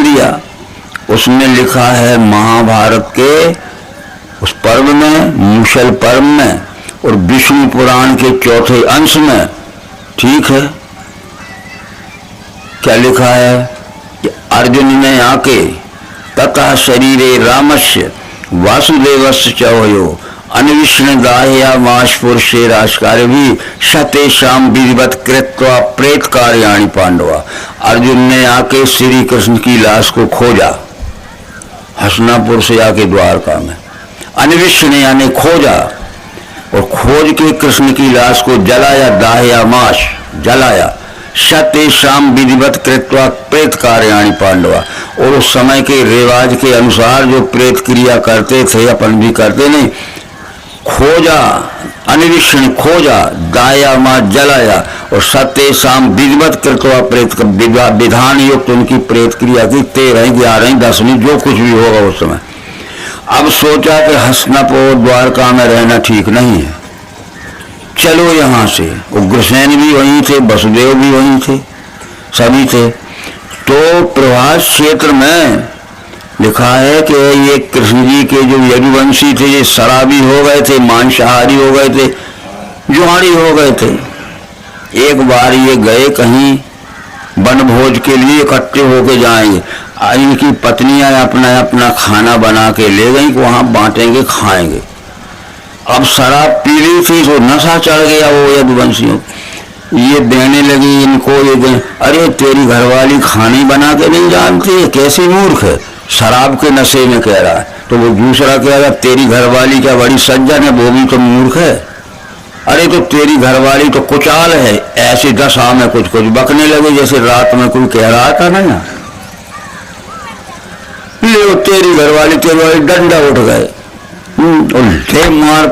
दिया। उसमें लिखा है महाभारत के उस पर्व में, मुसल पर्व में और विष्णु पुराण के चौथे अंश में, ठीक है, क्या लिखा है कि अर्जुन ने आके तथा शरीरे रामस्य वासुदेवस्य चौयो अन्विष्ण दाहया माश पुरुषे राजकार्य भी सतेषाम विधिवत कृत्वा प्रेत कार्याणि पांडवा। अर्जुन ने आके श्री कृष्ण की लाश को खोजा, हसनापुर से आके द्वारका में, अन्विष्ण यानी खोजा, और खोज के कृष्ण की लाश को जलाया, दाहया माश जलाया, सतेषाम विधिवत कृत्वा प्रेत कार्याणि पांडवा। और उस समय के रिवाज के अनुसार जो प्रेत क्रिया करते थे, अपन भी करते नहीं, खोजा, अन्विष्ण खोजा, दाया माँ जलाया, और सतेषाम विधिवत कृत्वा प्रेत विधान युक्त उनकी प्रेत क्रिया की 13, 11, 10वीं जो कुछ भी होगा उस समय। अब सोचा कि हसनापुर द्वारका में रहना ठीक नहीं है, चलो यहां से। उग्रसेन भी वहीं थे, वसुदेव भी वहीं थे, सभी थे। तो प्रभास क्षेत्र में लिखा है कि ये कृष्ण जी के जो यदुवंशी थे, ये शराबी हो गए थे, मांसाहारी हो गए थे, जुआरी हो गए थे। एक बार ये गए कहीं वनभोज के लिए, इकट्ठे होके जाएंगे, इनकी पत्नियां अपना अपना खाना बना के ले गई कि वहां बांटेंगे, खाएंगे। अब शराब पी ली थी तो नशा चढ़ गया वो यदुवंशियों, ये देने लगी इनको, ये अरे तेरी घरवाली खाने बना के नहीं जानती है, कैसी मूर्ख है, शराब के नशे में कह रहा है। तो वो दूसरा कह रहा तेरी घरवाली क्या बड़ी सज्जन है, वो भी तो मूर्ख है। अरे तो तेरी घरवाली तो कुचाल है, ऐसी दशा में कुछ कुछ बकने लगे, जैसे रात में कोई कह रहा था ना, ले तेरी घरवाली, तेरी वाली, डंडा उठ गए, दे मार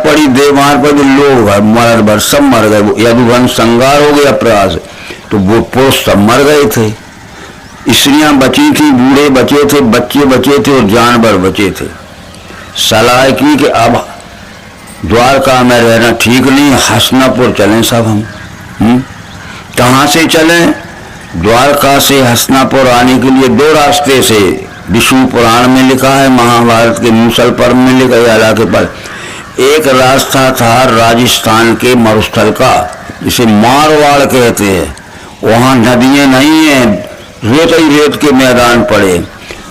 पड़ी, लोग मर भर सब मर गए। यदुवंश संगार हो गया प्रयास, तो वो पुरुष सब मर गए थे, स्त्रियां बची थी, बूढ़े बचे थे, बच्चे बचे थे और जानवर बचे थे। सलाह की कि अब द्वारका में रहना ठीक नहीं, हसनापुर चलें सब हम। कहाँ से चलें? द्वारका से हसनापुर आने के लिए 2 रास्ते से, विष्णु पुराण में लिखा है, महाभारत के मुसल पर्व में लिखा है इलाके पर। एक रास्ता था राजस्थान के मरुस्थल का, जिसे मारवाड़ कहते हैं, वहाँ नदियाँ नहीं है, रेत ही रेत के मैदान पड़े।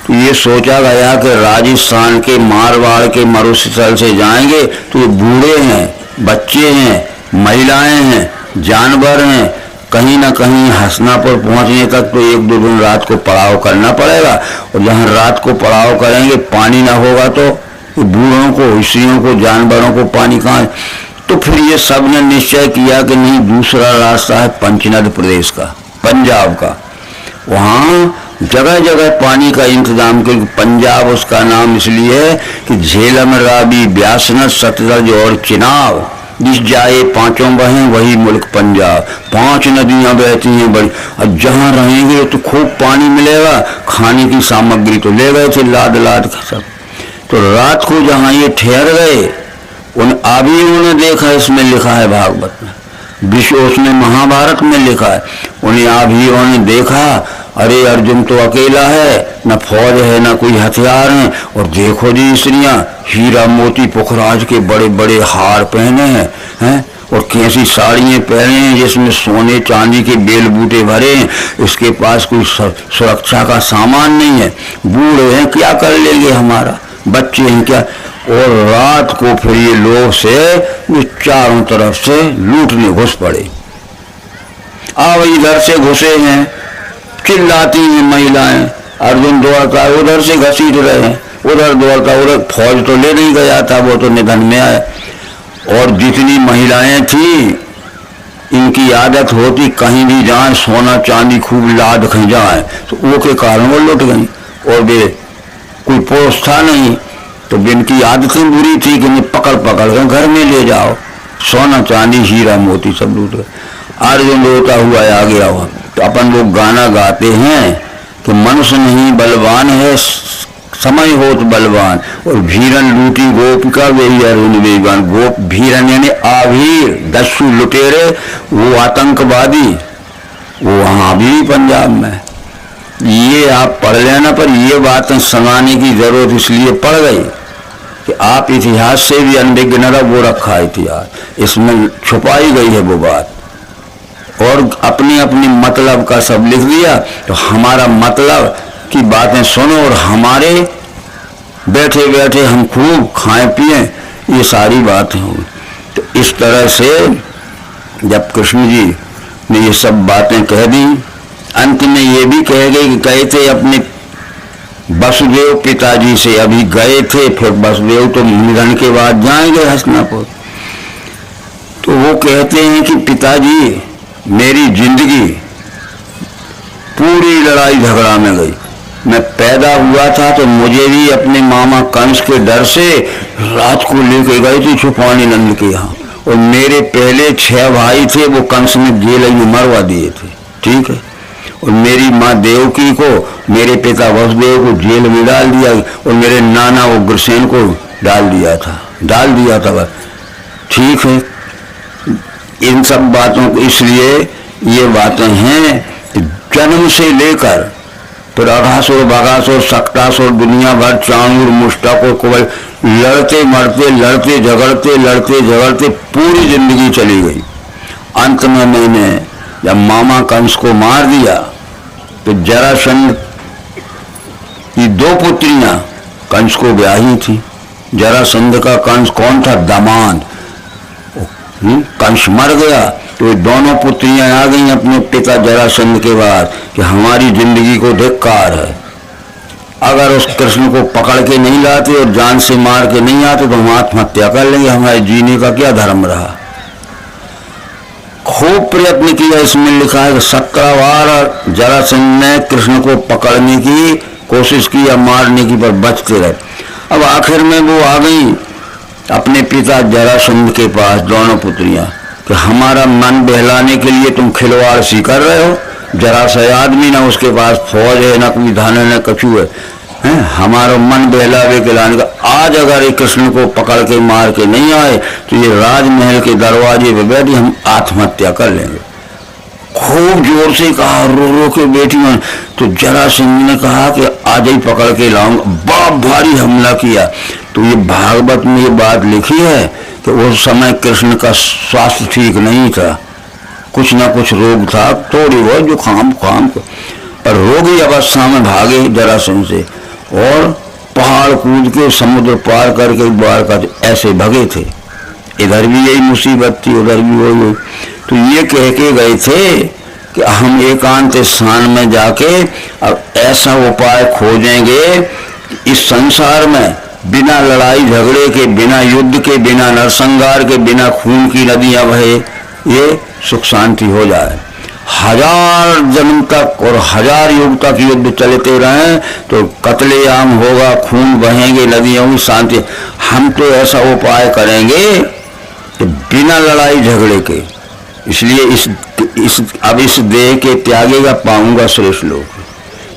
तो ये सोचा गया कि राजस्थान के मारवाड़ के मरुस्थल से जाएंगे तो ये बूढ़े हैं, बच्चे हैं, महिलाएं हैं, जानवर हैं, कहीं ना कहीं हसनापुर पहुंचने तक तो 1-2 दिन रात को पड़ाव करना पड़ेगा, और जहां रात को पड़ाव करेंगे पानी ना होगा तो बूढ़ों को, स्त्रियों को, जानवरों को पानी कहाँ। तो फिर ये सब ने निश्चय किया कि नहीं, दूसरा रास्ता है पंचनद प्रदेश का, पंजाब का, वहाँ जगह जगह पानी का इंतजाम, क्योंकि पंजाब उसका नाम इसलिए है कि झेलम, रावी, ब्यासनद, सतलज और चिनाब जिस जाए 5 बहें वही मुल्क पंजाब। 5 नदियां बहती हैं बड़ी, और जहाँ रहेंगे तो खूब पानी मिलेगा, खाने की सामग्री तो ले गए थे लाद लाद का सब। तो रात को जहाँ ये ठहर गए, उन आबियों ने देखा, इसमें लिखा है भागवत में, विश्व उसमें महाभारत में लिखा है, उन्हें आबियों ने देखा, अरे अर्जुन तो अकेला है, न फौज है न कोई हथियार है, और देखो जी स्त्रियां हीरा मोती पुखराज के बड़े बड़े हार पहने हैं, और कैसी साड़ियाँ पहने हैं जिसमें सोने चांदी के बेल बूटे भरे हैं। इसके पास कोई सुरक्षा का सामान नहीं है, बूढ़े हैं, क्या कर लेंगे हमारा, बच्चे हैं क्या। और रात को फिर ये लोग से चारों तरफ से लूटने घुस पड़े। अब इधर से घुसे हैं, चिल्लाती हैं महिलाएं, अर्जुन दौड़ता उधर से घसीट रहे हैं, उधर दौड़ता उधर, फौज तो ले नहीं गया था, वो तो निधन में आए। और जितनी महिलाएं थी, इनकी आदत होती कहीं भी जाए सोना चांदी खूब लाद कहीं जाए, तो वो के कारण वो लुट गई। और वे कोई पुरुष था नहीं, तो इनकी आदतें बुरी थी कि नहीं, पकड़ पकड़ कर घर में ले जाओ, सोना चांदी हीरा मोती सब लूट गए। अर्जुन रोता हुआ आ गया हुआ। तो अपन लोग गाना गाते हैं कि मनुष्य नहीं बलवान है, समय होत बलवान, और भीरन लूटी गोपिका वही अरुण बेईमान। गोप भीरन यानी आभीर, दस्यु लुटेरे, वो आतंकवादी, वो वहां भी पंजाब में, ये आप पढ़ लेना, पर ये बातें सुनाने की जरूरत इसलिए पड़ गई कि आप इतिहास से भी अनभिज्ञ न रहो। वो रखा है इतिहास, इसमें छुपाई गई है वो बात, और अपनी अपनी मतलब का सब लिख दिया। तो हमारा मतलब की बातें सुनो और हमारे बैठे बैठे हम खूब खाएं पिए, ये सारी बातें होंगी। तो इस तरह से जब कृष्ण जी ने ये सब बातें कह दी, अंत में ये भी कह गए कि कहे थे अपने वसुदेव पिताजी से, अभी गए थे, फिर वसुदेव तो निधन के बाद जाएंगे हस्तिनापुर, तो वो कहते हैं कि पिताजी मेरी जिंदगी पूरी लड़ाई झगड़ा में गई। मैं पैदा हुआ था तो मुझे भी अपने मामा कंस के डर से रात को लेके गए थे छुपाने नंद के यहाँ, और मेरे पहले 6 भाई थे वो कंस ने जेल में मरवा दिए थे, ठीक है। और मेरी माँ देवकी को मेरे पिता वसुदेव को जेल में डाल दिया, और मेरे नाना उग्रसेन को डाल दिया था बस, ठीक है। इन सब बातों को इसलिए ये बातें हैं कि जन्म से लेकर फिर अघासुर बगासुर सक्तासुर दुनिया भर चाणूर मुष्टक और कुबल लड़ते मरते लड़ते झगड़ते पूरी जिंदगी चली गई। अंत में मैंने जब मामा कंस को मार दिया तो जरासंध की 2 पुत्रियां कंस को ब्याही थी। जरासंध का कंस कौन था? दामाद। कंस मर गया तो ये दोनों पुत्रियां आ गई अपने पिता जरासंध के बाद कि हमारी जिंदगी को धिक्कार है, अगर उस कृष्ण को पकड़ के नहीं लाते और जान से मार के नहीं आते तो हम आत्महत्या कर लेंगे, हमारे जीने का क्या धर्म रहा। खूब प्रयत्न किया, इसमें लिखा है कि 17 बार जरासंध ने कृष्ण को पकड़ने की कोशिश की या मारने की, पर बचते रहे। अब आखिर में वो आ गई अपने पिता जरासंध के पास, दोनों पुत्रियां, कि हमारा मन बहलाने के लिए तुम खिलवाड़ सी कर रहे हो। जरासंध आदमी, ना उसके पास फौज है, ना कोई धन है, ना कछु है, हमारा मन बहलावे के लाने का। आज अगर एक कृष्ण को पकड़ के मार के नहीं आए तो ये राजमहल के दरवाजे पे बैठी हम आत्महत्या कर लेंगे। खूब जोर से कहा, रो रो के बेटी मन। तो जरासंध ने कहा कि आज ही पकड़ के लाऊंगा। बहुत भारी हमला किया। तो ये भागवत में ये बात लिखी है कि उस समय कृष्ण का स्वास्थ्य ठीक नहीं था, कुछ ना कुछ रोग था, थोड़ी बहुत जुकाम पर रोगी अवस्था में भागे जरासंध से, और पहाड़ कूद के समुद्र पार करके द्वारका ऐसे भगे थे। इधर भी यही मुसीबत थी, उधर भी वही। तो ये कह के गए थे कि हम एकांत स्थान में जाके अब ऐसा उपाय खोजेंगे इस संसार में बिना लड़ाई झगड़े के, बिना युद्ध के, बिना नरसंहार के, बिना खून की नदियां बहे, ये सुख शांति हो जाए। 1000 जन्म तक और 1000 युग तक युद्ध चलते रहे तो कत्लेआम होगा, खून बहेंगे, नदियां हुई, शांति। हम तो ऐसा उपाय करेंगे कि बिना लड़ाई झगड़े के। इसलिए अब इस देह के त्यागेगा पाऊंगा श्रेष्ठ लोग।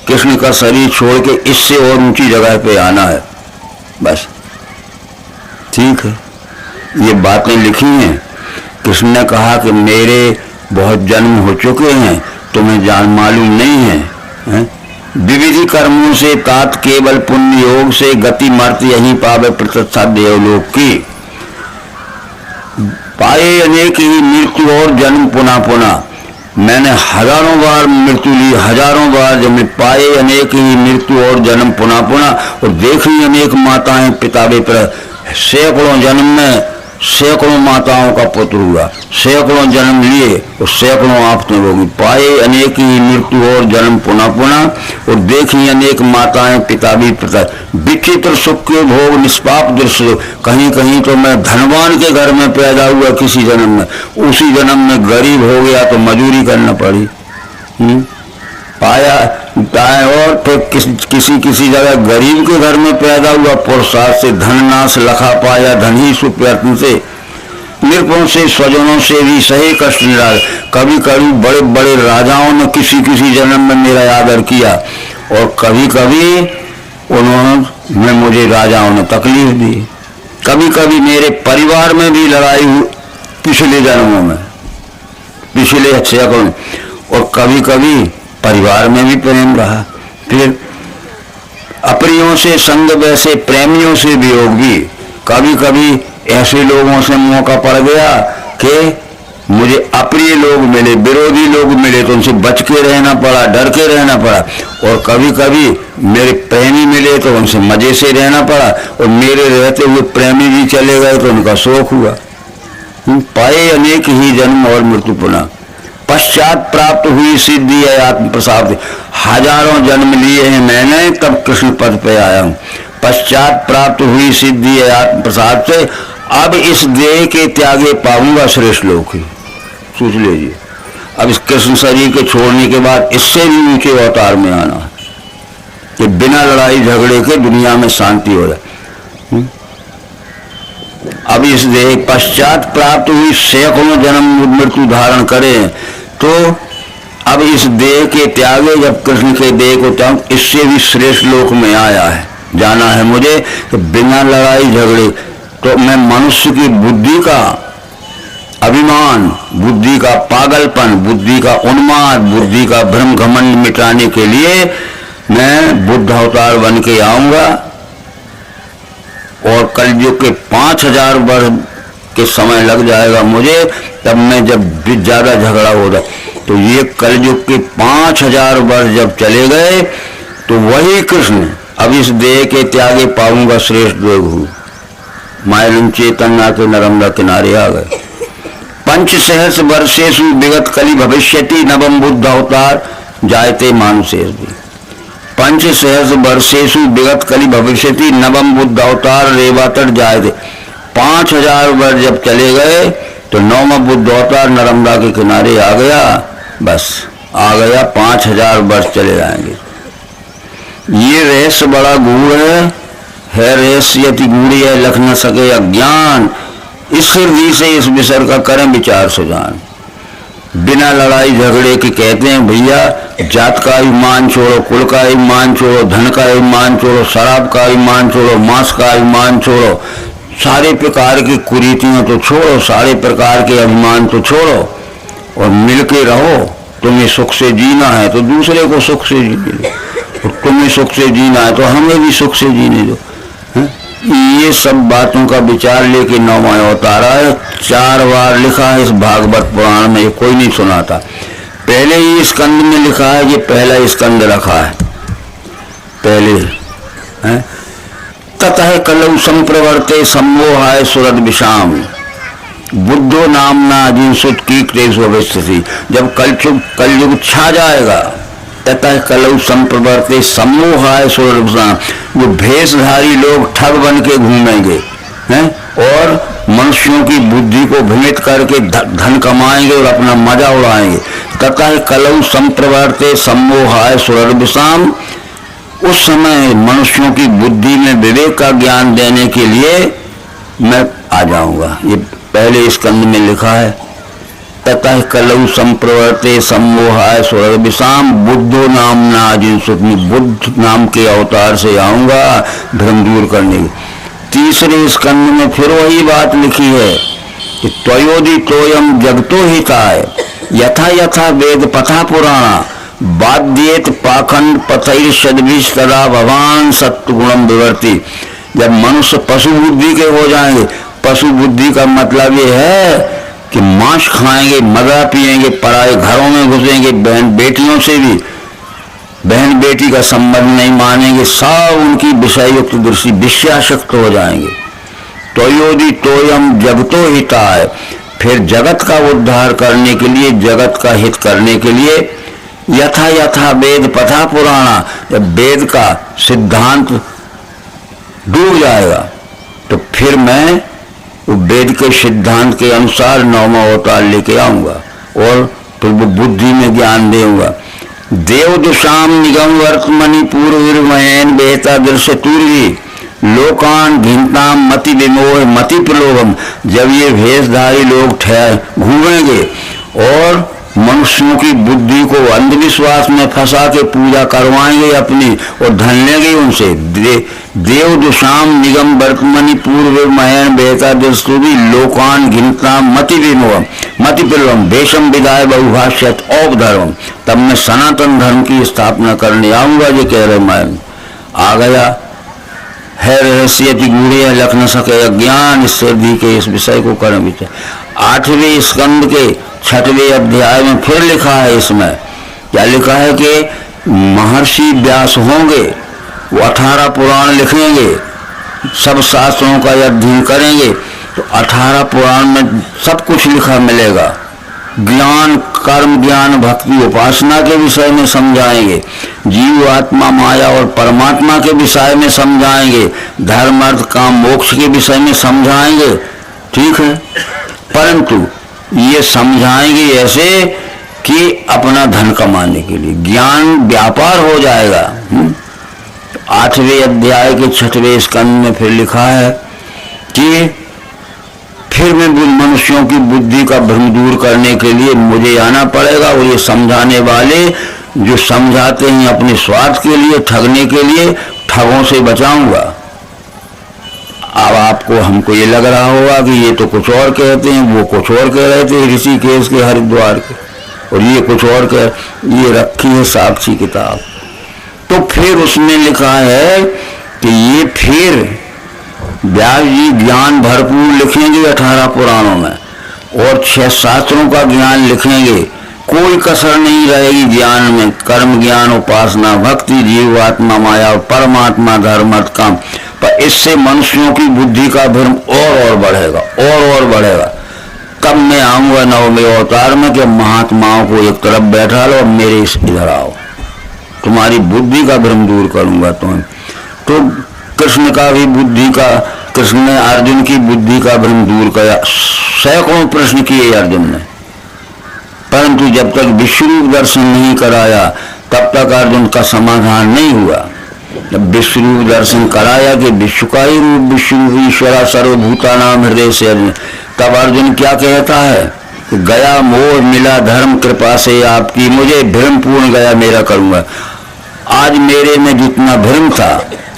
कृष्ण का शरीर छोड़ के इससे और ऊंची जगह पे आना है, बस, ठीक है। ये बातें लिखी हैं। कृष्ण ने कहा कि मेरे बहुत जन्म हो चुके हैं, तुम्हें जान मालूम नहीं है, विविधि कर्मों से तात केवल पुण्य योग से गति मर्त्य यही पावे प्रतिष्ठा देवलोक की। पाए अनेक ही मृत्यु और जन्म पुनः पुनः। मैंने हजारों बार मृत्यु ली, हजारों बार जब मैं पाए अनेक ही मृत्यु और जन्म पुनः पुनः, और देखी अनेक माताएं पिता पर। सैकड़ों जन्म में सैकड़ों माताओं का पुत्र हुआ, सैकड़ों जन्म लिए और सैकड़ों आफतें होगी। पाए अनेक ही मृत्यु और जन्म पुनः पुनः, और देखी अनेक माताएं पिता भी पिता। विचित्र सुख के भोग निष्पाप दृश्य। कहीं कहीं तो मैं धनवान के घर में पैदा हुआ किसी जन्म में, उसी जन्म में गरीब हो गया तो मजूरी करना पड़ी। पाया और फिर किसी जगह गरीब के घर में पैदा हुआ, पुरुषार्थ से धननाश लखा पाया, धन ही सुप्रयत्न से। निरपुण से स्वजनों से भी सही कष्ट निराश। कभी कभी बड़े बड़े राजाओं ने किसी जन्म में मेरा आदर किया, और कभी कभी उन्होंने मुझे राजाओं ने तकलीफ दी। कभी कभी मेरे परिवार में भी लड़ाई हुई पिछले जन्मों में, पिछले सैकड़ों, और कभी कभी परिवार में भी प्रेम रहा। फिर अप्रियों से संग वैसे प्रेमियों से वियोग भी। कभी कभी ऐसे लोगों से मौका पड़ गया कि मुझे अप्रिय लोग मिले, विरोधी लोग मिले, तो उनसे बच के रहना पड़ा, डर के रहना पड़ा। और कभी कभी मेरे प्रेमी मिले तो उनसे मजे से रहना पड़ा, और मेरे रहते हुए प्रेमी भी चले गए तो उनका शोक हुआ। पाए अनेक ही जन्म और मृत्यु पुनः, पश्चात प्राप्त हुई सिद्धि है आत्म प्रसाद। हजारों जन्म लिए हैं मैंने, तब कृष्ण पद पे आया हूं। पश्चात प्राप्त हुई सिद्धि है आत्म प्रसाद से, अब इस देह के त्यागे पाऊंगा श्रेष्ठ लोक। सोच लीजिए, अब इस कृष्ण शरीर के छोड़ने के बाद इससे भी ऊंचे अवतार में आना है कि बिना लड़ाई झगड़े के दुनिया में शांति हो जाए। अब इस देह पश्चात प्राप्त हुई सैकड़ों जन्म मृत्यु धारण करें, तो अब इस देह के त्यागे जब कृष्ण के देह को त्याग, इससे भी श्रेष्ठ लोक में आया है, जाना है मुझे कि बिना लड़ाई झगड़े। तो मैं मनुष्य की बुद्धि का अभिमान, बुद्धि का पागलपन, बुद्धि का उन्माद, बुद्धि का भ्रम घमंड मिटाने के लिए मैं बुद्ध अवतार बन के आऊंगा। और कलयुग के 5000 वर्ष के समय लग जाएगा मुझे, तब मैं जब ज्यादा झगड़ा हो रहा, तो ये कलयुग के 5000 वर्ष जब चले गए तो वही कृष्ण अब इस देह के त्यागे पाऊंगा श्रेष्ठ देव हूं। मायरन चेतना के नर्मदा किनारे आ गए। पंच सहस्र वर्षेषु विगत कलि भविष्यति नवम बुद्ध अवतार जायते मानुषेष भी। पंच सहस्र वर्षेषु विगत कलि भविष्यति नवम बुद्ध अवतार रेवातर जायते। 5000 वर्ष जब चले गए तो नौवा बुद्ध अवतार नर्मदा के किनारे आ गया। बस आ गया, 5000 वर्ष चले जाएंगे। ये रहस्य बड़ा गूढ़ है रहस्य अति गूढ़ी है, लख न सके अज्ञान। इस हृदय से इस विषय का करें विचार सुजान। बिना लड़ाई झगड़े के कहते हैं भैया, जात का अभिमान छोड़ो, कुल का अभिमान छोड़ो, धन का अभिमान छोड़ो, शराब का अभिमान छोड़ो, मांस का अभिमान छोड़ो, सारे प्रकार की कुरीतियां तो छोड़ो, सारे प्रकार के अभिमान तो छोड़ो और मिलके रहो। तुम्हें सुख से जीना है तो दूसरे को सुख से जीने दो, और तुम्हें सुख से जीना है तो हमें भी सुख से जीने दो। ये सब बातों का विचार लेके नौवां अवतार है। 4 बार लिखा है इस भागवत पुराण में, ये कोई नहीं सुनाता। पहले ही स्कंद में लिखा है, ये पहला स्कंद रखा है पहले है। ततः कलौ संप्रवर्ते सम्मोहाय सुरद विषाम बुद्धो नामना जिनसुत की क्लेश भविष्यति। जब कलयुग छा जाएगा, ततः कलौ संप्रवर्ते सम्मोहाय सुरद विषाम, जो भेषधारी लोग ठग बन के घूमेंगे हैं और मनुष्यों की बुद्धि को भ्रमित करके धन कमाएंगे और अपना मजा उड़ाएंगे। ततः कलौ संप्रवर्ते सम्मोहाय सुरद विषाम, उस समय मनुष्यों की बुद्धि में विवेक का ज्ञान देने के लिए मैं आ जाऊंगा। ये पहले स्कंद में लिखा है। ततः कलौ संप्रवर्ते सम्मोहाय सुरद विषाम बुद्धो नामना जिनसुत, बुद्ध नाम के अवतार से आऊंगा भ्रम दूर करने की। तीसरे स्कंद में फिर वही बात लिखी है कि त्वयोदि तोयम जगतो हिताय यथा यथा वेद पथा पुराणा बाध्येत पाखंड पथैर सद्भिष तदा भवान सत्व गुणम विवर्ती। जब मनुष्य पशु बुद्धि के हो जाएंगे, पशु बुद्धि का मतलब ये है कि मांस खाएंगे, मदा पिएंगे, पराए घरों में घुसेंगे, बहन बेटियों से भी बहन बेटी का संबंध नहीं मानेंगे, सब उनकी विषययुक्त दृष्टि विषयाशक्त हो जाएंगे। त्वयोदि तोयम जगतो हिताय, फिर जगत का उद्धार करने के लिए, जगत का हित करने के लिए यथा यथा वेद पथा पुराणा, जब वेद का सिद्धांत डूब जाएगा तो फिर मैं वेद के सिद्धांत के अनुसार नौवां अवतार लेके आऊंगा और फिर वो बुद्धि में ज्ञान देऊंगा। देव दुषाम निगम वर्तमनि पूर्वमयन बेहता दृश्य तूर्वी लोकान घिनताम मति विमोह मति प्रलोभम। जब ये भेषधारी लोग घूमेंगे और मनुष्यों की बुद्धि को अंधविश्वास में फंसा के पूजा करवाएंगे अपनी और धन लेंगे उनसे। देव दुषाम निगम वर्तमनि पूर्व महन बेहता दृष्टि लोकान घिनता मति विमोह, मति पिलवम वेशम विदाय बहुभाष्यत औपधर्म, तब मैं सनातन धर्म की स्थापना करने आऊंगा। जो कह रहे मैं आ गया है रहस्य गूढ़े लख न सके अज्ञान, इससे दी के इस विषय को कर्म विचार। 8वें स्कंद के 6वें अध्याय में फिर लिखा है, इसमें क्या लिखा है कि महर्षि व्यास होंगे, वो 18 पुराण लिखेंगे, सब शास्त्रों का अध्ययन करेंगे, तो 18 पुराण में सब कुछ लिखा मिलेगा। ज्ञान कर्म ज्ञान भक्ति उपासना के विषय में समझाएंगे, जीव आत्मा माया और परमात्मा के विषय में समझाएंगे, धर्म अर्थ काम मोक्ष के विषय में समझाएंगे, ठीक है। परंतु ये समझाएंगे ऐसे कि अपना धन कमाने के लिए, ज्ञान व्यापार हो जाएगा। 8वें अध्याय के 6वें स्कंद में फिर लिखा है कि फिर मैं मनुष्यों की बुद्धि का भ्रम दूर करने के लिए मुझे आना पड़ेगा, और ये समझाने वाले जो समझाते हैं अपने स्वार्थ के लिए, ठगने के लिए, ठगों से बचाऊंगा। अब आपको हमको ये लग रहा होगा कि ये तो कुछ और कहते हैं, वो कुछ और कह रहे थे ऋषिकेश के हरिद्वार के, और ये कुछ और कह, ये रखी है साक्षी किताब। तो फिर उसमें लिखा है कि ये फिर व्यास जी ज्ञान भरपूर लिखेंगे 18 पुराणों में, और 6 शास्त्रों का ज्ञान लिखेंगे, कोई कसर नहीं रहेगी ज्ञान में, कर्म ज्ञान उपासना भक्ति जीव आत्मा माया और परमात्मा धर्म अर्थ काम। पर इससे मनुष्यों की बुद्धि का भ्रम और बढ़ेगा, और बढ़ेगा। कब मैं आऊंगा 9वें अवतार में कि महात्माओं को एक तरफ बैठा लो और मेरे इधर आओ, तुम्हारी बुद्धि का भ्रम दूर करूंगा तुम्हें। तो कृष्ण का भी बुद्धि का, कृष्ण ने अर्जुन की बुद्धि का भ्रम दूर किया, सैकड़ों प्रश्न किए अर्जुन ने, परंतु जब तक विश्वरूप दर्शन नहीं कराया तब तक अर्जुन का समाधान नहीं हुआ। जब विश्वरूप दर्शन कराया कि विश्व का ही रूप विश्वरूप ईश्वरा सर्वभूतानाम हृदय से, तब अर्जुन क्या कहता है कि गया मोह मिला धर्म कृपा से आपकी, मुझे भ्रम पूर्ण गया मेरा करूंगा। आज मेरे में जितना भ्रम था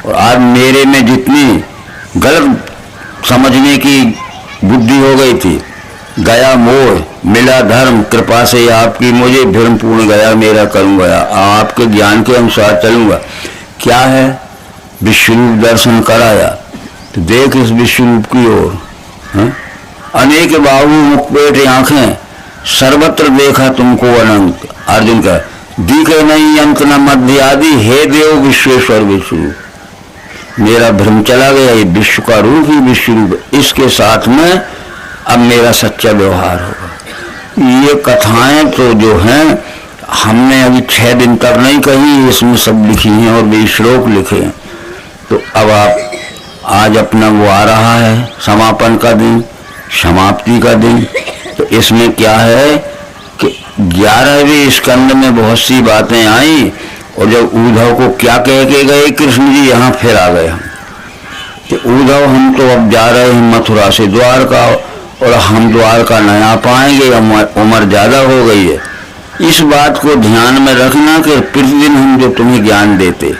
और आज मेरे में जितनी गलत समझने की बुद्धि हो गई थी, गया मोह मिला धर्म कृपा से आपकी, मुझे भ्रम पूर्ण गया मेरा करूंगा, आपके ज्ञान के अनुसार चलूंगा। क्या है? विश्वरूप दर्शन कराया तो देख इस विश्वरूप की ओर, अनेक बाहु मुखपेट आंखें, सर्वत्र देखा तुमको अनंत। अर्जुन का दिखे नहीं अंत न मध्य आदि, हे देव विश्वेश्वर विश्वरूप। मेरा भ्रम चला गया, ये विश्व का रूप ही विश्वरूप, इसके साथ में अब मेरा सच्चा व्यवहार होगा। ये कथाएं तो जो हैं हमने अभी 6 दिन तक नहीं कही, इसमें सब लिखी हैं और भी श्लोक लिखे हैं। तो अब आप आज अपना वो आ रहा है समापन का दिन, समाप्ति का दिन, तो इसमें क्या है कि 11वें स्कंद में बहुत सी बातें आई, और जब उद्धव को क्या कह के गए कृष्ण जी, यहाँ फिर आ गए हम कि उद्धव हम तो अब जा रहे हैं मथुरा से द्वारका, और हम द्वारका नहीं आ पाएंगे, उम्र ज्यादा हो गई है। इस बात को ध्यान में रखना कि प्रतिदिन हम जो तुम्हें ज्ञान देते,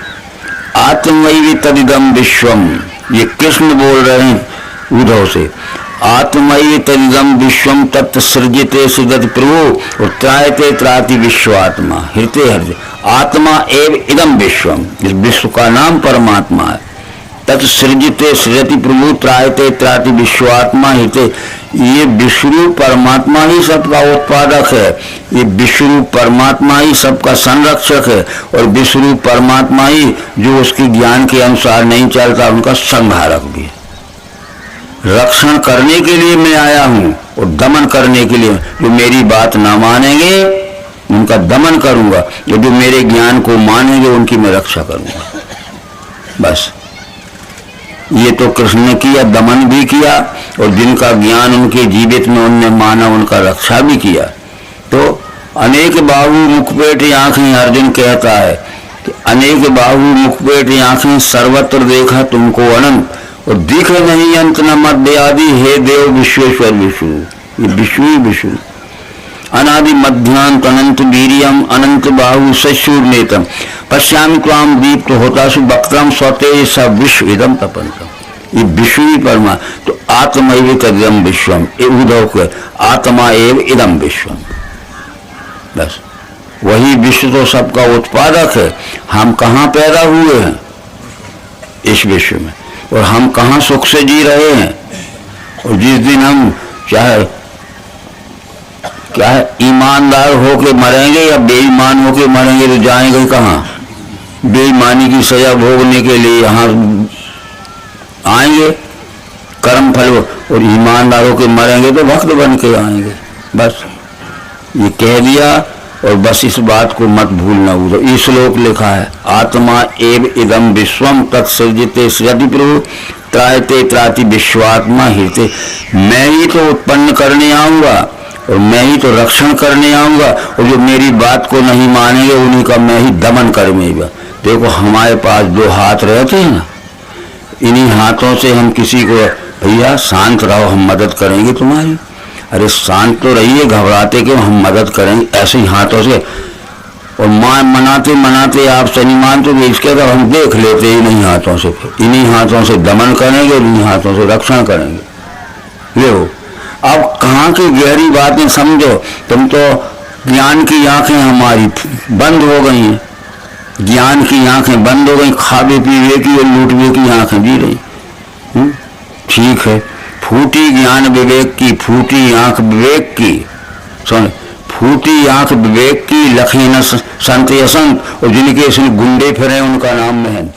आत्मैव तदिदम विश्वम, ये कृष्ण बोल रहे हैं उद्धव से, आत्मैव तदिदम विश्वम तत् सृजते सृजति प्रभु और त्रायते त्राति विश्वात्मा हृते हृदय। आत्मा एव इदम विश्वम, इस विश्व का नाम परमात्मा है। तत् सृजते सृजति प्रभु त्रायते त्राति विश्वात्मा हृते, ये विश्वरूप परमात्मा ही सबका उत्पादक है, ये विश्वरूप परमात्मा ही सबका संरक्षक है, और विश्वरूप परमात्मा ही जो उसके ज्ञान के अनुसार नहीं चलता उनका संहारक भी है। रक्षण करने के लिए मैं आया हूं और दमन करने के लिए, जो मेरी बात ना मानेंगे उनका दमन करूंगा, जो मेरे ज्ञान को मानेंगे उनकी मैं रक्षा करूंगा। बस ये तो कृष्ण ने किया, दमन भी किया, और जिनका ज्ञान उनके जीवित में उनने माना उनका रक्षा भी किया। तो अनेक बाहु मुखपेट आंखें, अर्जुन कहता है कि अनेक बाहु मुखपेट आंखें, सर्वत्र देखा तुमको अनंत और दिखे नहीं अंत न मध्य आदि, हे देव विश्वेश्वर विष्णु। ये विष्णु ही विष्णु, अनादि मध्यांत अनंत वीरियम अनंत बाहु सशूर नेतम पश्यामि त्वाम दीप्त होतासु वक्त्रम स्वतेज स विश्व इदम तपंतम। ये विश्व ही परमा। तो आत्मैव तदिदं विश्वम, उद्धव के आत्मा एव इदम विश्वम। बस वही विश्व तो सबका उत्पादक है। हम कहाँ पैदा हुए हैं? इस विश्व में। और हम कहाँ सुख से जी रहे हैं? और जिस दिन हम चाहे क्या है ईमानदार होके मरेंगे या बेईमान होके मरेंगे, तो जाएंगे कहाँ? बेईमानी की सजा भोगने के लिए यहाँ आएंगे कर्म फल, और ईमानदार होके मरेंगे तो भक्त बन के आएंगे। बस ये कह दिया, और बस इस बात को मत भूलना। उधर ये श्लोक लिखा है, आत्मा एव इदम विश्वम तत्सृजते सृजति प्रभु त्रायते त्राति विश्वात्मा हिते। मैं ही तो उत्पन्न करने आऊंगा और मैं ही तो रक्षण करने आऊंगा, और जो मेरी बात को नहीं मानेंगे उन्हीं का मैं ही दमन करूंगा। देखो हमारे पास दो हाथ रहते हैं ना, इन्हीं हाथों से हम किसी को भैया शांत रहो हम मदद करेंगे तुम्हारी, अरे शांत तो रहिए घबराते क्यों, हम मदद करेंगे, ऐसे ही हाथों से। और मनाते मनाते आप शनि मानते तो इसके तो हम देख लेते इन्हीं हाथों से, फिर इन्हीं हाथों से दमन करेंगे, इन्हीं हाथों से रक्षण करेंगे। ले अब कहाँ की गहरी बातें समझो। तुम तो ज्ञान की आंखें हमारी बंद हो गई हैं, ज्ञान की आंखें बंद हो गई, खावे पीवे की और लूटवे की आंखें जी रही। ठीक है, फूटी ज्ञान विवेक की, फूटी आंख विवेक की, सुन फूटी आंख विवेक की, लखी न संत असंत, और जिनके इसमें गुंडे फिरे उनका नाम महंत।